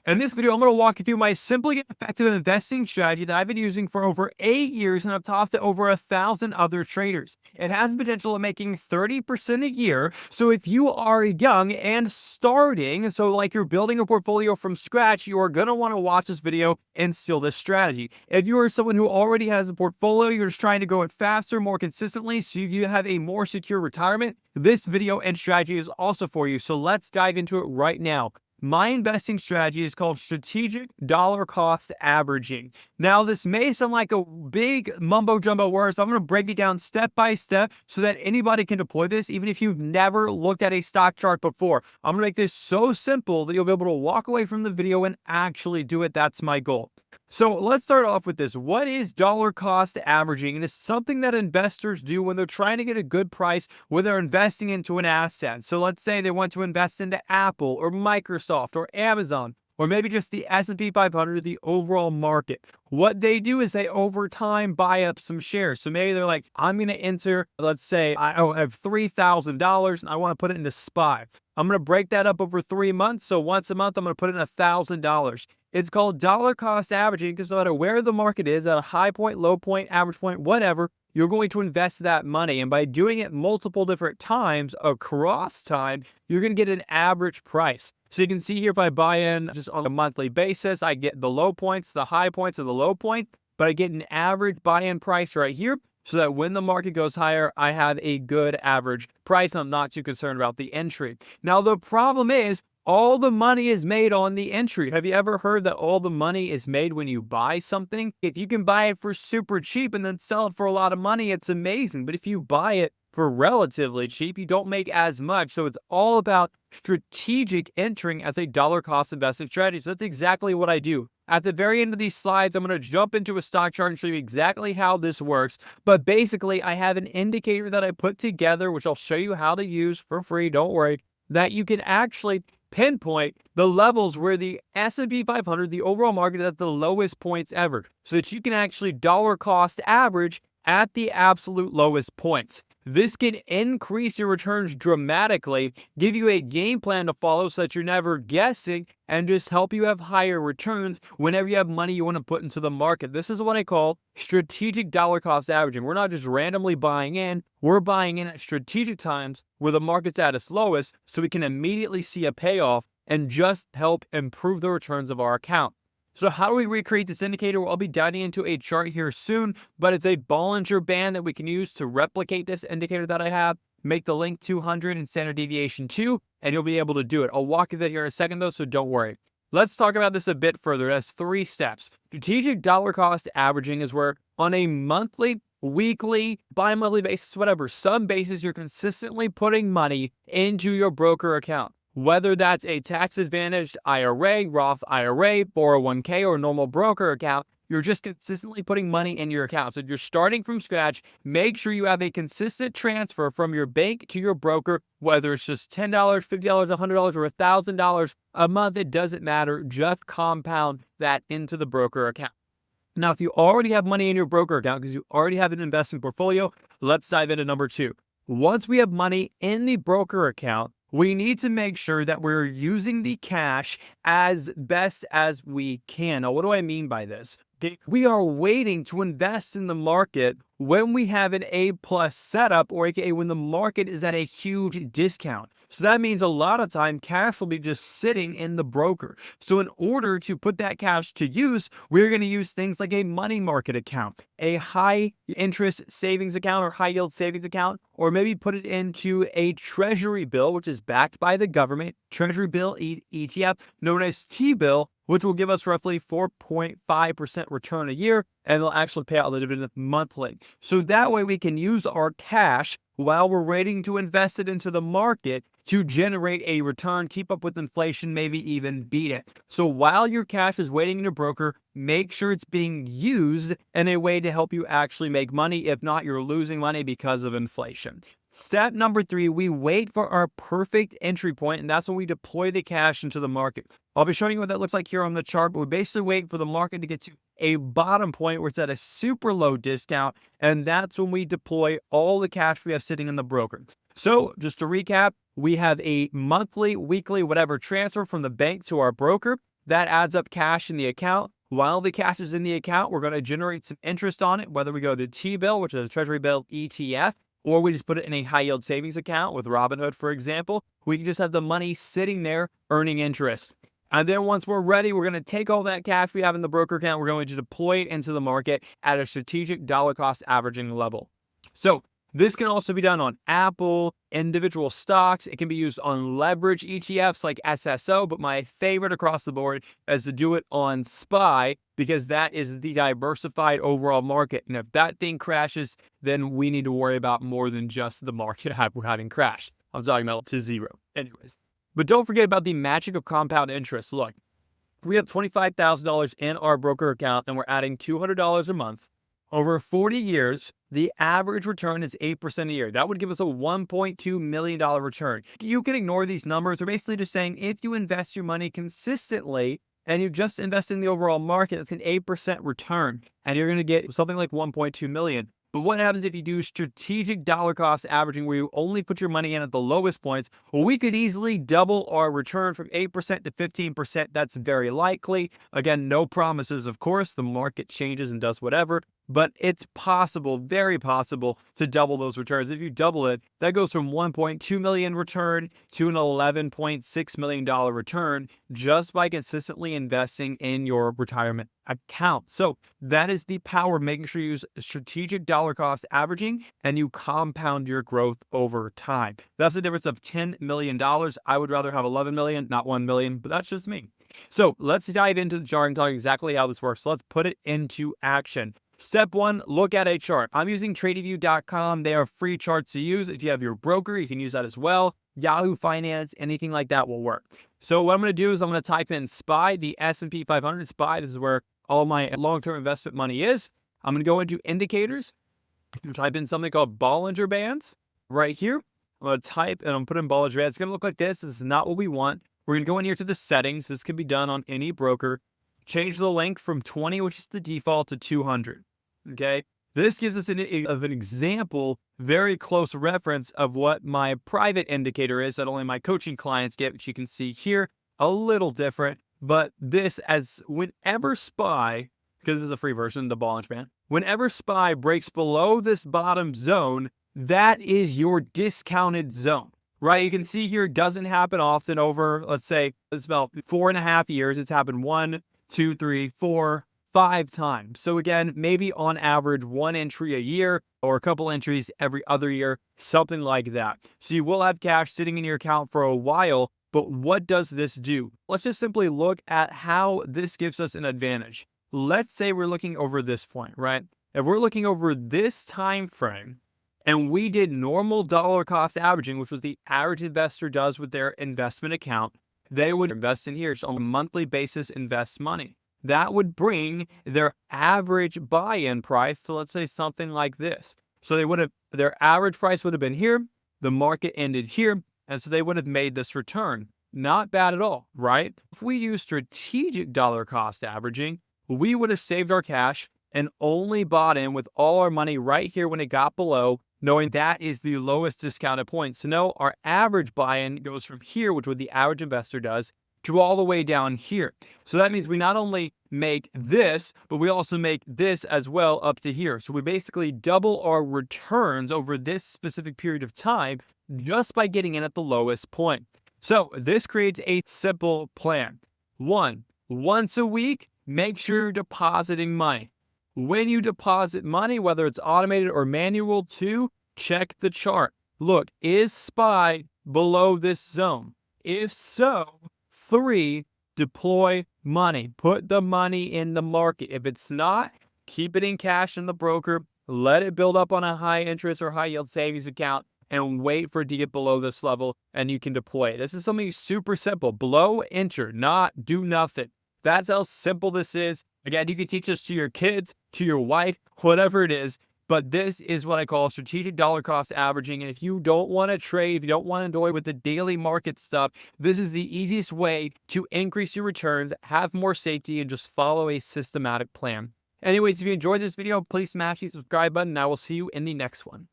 In this video, I'm going to walk you through my simple yet effective investing strategy that I've been using for over 8 years, and I've taught to over 1,000 other traders. It has the potential of making 30% a year. So if you are young and starting, so like you're building a portfolio from scratch, you are going to want to watch this video and steal this strategy. If you are someone who already has a portfolio, you're just trying to go it faster, more consistently, so you have a more secure retirement, this video and strategy is also for you. So let's dive into it right now. My investing strategy is called strategic dollar cost averaging. Now, this may sound like a big mumbo jumbo word, so I'm going to break it down step by step so that anybody can deploy this, even if you've never looked at a stock chart before. I'm going to make this so simple that you'll be able to walk away from the video and actually do it. That's my goal. So let's start off with this. What is dollar cost averaging? And it's something that investors do when they're trying to get a good price when they're investing into an asset. So let's say they want to invest into Apple or Microsoft or Amazon, or maybe just the S&P 500, the overall market. What they do is they over time buy up some shares. So maybe they're like, I'm going to enter, let's say I have $3,000 and I want to put it into SPY. I'm going to break that up over 3 months. So once a month, I'm going to put in $1,000. It's called dollar cost averaging because no matter where the market is, at a high point, low point, average point, whatever, you're going to invest that money. And by doing it multiple different times across time, you're going to get an average price. So you can see here, if I buy in just on a monthly basis, I get the low points, the high points of the low point, but I get an average buy-in price right here so that when the market goes higher, I have a good average price. I'm not too concerned about the entry. Now, the problem is, all the money is made on the entry. Have you ever heard that all the money is made when you buy something? If you can buy it for super cheap and then sell it for a lot of money, it's amazing. But if you buy it for relatively cheap, you don't make as much. So it's all about strategic entering as a dollar cost investing strategy. So that's exactly what I do. At the very end of these slides, I'm going to jump into a stock chart and show you exactly how this works. But basically, I have an indicator that I put together, which I'll show you how to use for free. Don't worry, that you can actually pinpoint the levels where the S&P 500, the overall market, is at the lowest points ever, so that you can actually dollar cost average at the absolute lowest points. This can increase your returns dramatically, give you a game plan to follow so that you're never guessing, and just help you have higher returns whenever you have money you want to put into the market. This is what I call strategic dollar cost averaging. We're not just randomly buying in, we're buying in at strategic times where the market's at its lowest so we can immediately see a payoff and just help improve the returns of our account. So how do we recreate this indicator? Well, I'll be diving into a chart here soon, but it's a Bollinger Band that we can use to replicate this indicator that I have. Make the link 200 and standard deviation 2, and you'll be able to do it. I'll walk you through here in a second though, so don't worry. Let's talk about this a bit further. It has 3 steps. Strategic dollar cost averaging is where on a monthly, weekly, bi-monthly basis, whatever, some basis, you're consistently putting money into your broker account. Whether that's a tax-advantaged IRA, Roth IRA, 401k, or normal broker account, you're just consistently putting money in your account. So if you're starting from scratch, make sure you have a consistent transfer from your bank to your broker, whether it's just $10, $50, $100, or $1,000 a month, it doesn't matter. Just compound that into the broker account. Now, if you already have money in your broker account because you already have an investing portfolio, let's dive into number 2. Once we have money in the broker account, we need to make sure that we're using the cash as best as we can. Now, what do I mean by this? We are waiting to invest in the market when we have an A+ setup, or aka when the market is at a huge discount. So that means a lot of time cash will be just sitting in the broker. So in order to put that cash to use, we're going to use things like a money market account, a high interest savings account or high yield savings account, or maybe put it into a treasury bill, which is backed by the government, treasury bill ETF, known as T-bill, which will give us roughly 4.5% return a year, and they'll actually pay out the dividend monthly. So that way we can use our cash while we're waiting to invest it into the market to generate a return, keep up with inflation, maybe even beat it. So while your cash is waiting in your broker, make sure it's being used in a way to help you actually make money. If not, you're losing money because of inflation. Step number 3, we wait for our perfect entry point, and that's when we deploy the cash into the market. I'll be showing you what that looks like here on the chart, but we basically wait for the market to get to a bottom point where it's at a super low discount, and that's when we deploy all the cash we have sitting in the broker. So just to recap, we have a monthly, weekly, whatever transfer from the bank to our broker. That adds up cash in the account. While the cash is in the account, we're going to generate some interest on it, whether we go to T-bill, which is a Treasury bill ETF, or we just put it in a high yield savings account with Robinhood, for example. We can just have the money sitting there earning interest. And then once we're ready, we're going to take all that cash we have in the broker account. We're going to deploy it into the market at a strategic dollar cost averaging level. So this can also be done on Apple, individual stocks. It can be used on leverage ETFs like SSO, but my favorite across the board is to do it on SPY because that is the diversified overall market. And if that thing crashes, then we need to worry about more than just the market having crashed. I'm talking about to zero. Anyways. But don't forget about the magic of compound interest. Look, we have $25,000 in our broker account and we're adding $200 a month. Over 40 years, the average return is 8% a year. That would give us a $1.2 million return. You can ignore these numbers. We're basically just saying if you invest your money consistently and you just invest in the overall market, it's an 8% return and you're going to get something like 1.2 million. But what happens if you do strategic dollar cost averaging where you only put your money in at the lowest points? Well, we could easily double our return from 8% to 15%. That's very likely. Again, no promises, of course. The market changes and does whatever. But it's possible, very possible, to double those returns. If you double it, that goes from 1.2 million return to an $11.6 million return just by consistently investing in your retirement account. So that is the power of making sure you use strategic dollar cost averaging and you compound your growth over time. That's the difference of $10 million. I would rather have 11 million, not 1 million, but that's just me. So let's dive into the chart and talk exactly how this works. Let's put it into action. Step one, look at a chart. I'm using TradingView.com. They are free charts to use. If you have your broker, you can use that as well. Yahoo Finance, anything like that will work. So what I'm going to do is I'm going to type in SPY, the S&P 500 SPY. This is where all my long-term investment money is. I'm going to go into indicators. I'm type in something called Bollinger Bands right here. I'm going to type and I'm going to put in Bollinger Bands. It's going to look like this. This is not what we want. We're going to go in here to the settings. This can be done on any broker. Change the length from 20, which is the default, to 200. Okay. This gives us an example, very close reference of what my private indicator is that only my coaching clients get, which you can see here, a little different. But this, as whenever SPY, because this is a free version, the Bollinger Band, whenever SPY breaks below this bottom zone, that is your discounted zone, right? You can see here, it doesn't happen often over, let's say, it's about 4.5 years. It's happened 1, 2, 3, 4, 5 times. So again, maybe on average 1 entry a year or a couple entries every other year, something like that. So you will have cash sitting in your account for a while, but what does this do? Let's just simply look at how this gives us an advantage. Let's say we're looking over this point, right? If we're looking over this time frame and we did normal dollar cost averaging, which was the average investor does with their investment account, they would invest in here. So on a monthly basis, invest money. That would bring their average buy-in price to, let's say, something like this. So they would have, their average price would have been here. The market ended here. And so they would have made this return. Not bad at all, right? If we use strategic dollar cost averaging, we would have saved our cash and only bought in with all our money right here when it got below, knowing that is the lowest discounted point. So no, our average buy-in goes from here, which what the average investor does, to all the way down here. So that means we not only make this, but we also make this as well up to here. So we basically double our returns over this specific period of time just by getting in at the lowest point. So this creates a simple plan. 1, once a week, make sure you're depositing money. When you deposit money, whether it's automated or manual, 2, check the chart. Look, is SPY below this zone? If so, 3, deploy money. Put the money in the market. If it's not, keep it in cash in the broker. Let it build up on a high interest or high yield savings account and wait for it to get below this level and you can deploy it. This is something super simple. Below, enter, not do nothing. That's how simple this is. Again, you can teach this to your kids, to your wife, whatever it is. But this is what I call strategic dollar cost averaging. And if you don't want to trade, if you don't want to annoy with the daily market stuff, this is the easiest way to increase your returns, have more safety, and just follow a systematic plan. Anyways, if you enjoyed this video, please smash the subscribe button and I will see you in the next one.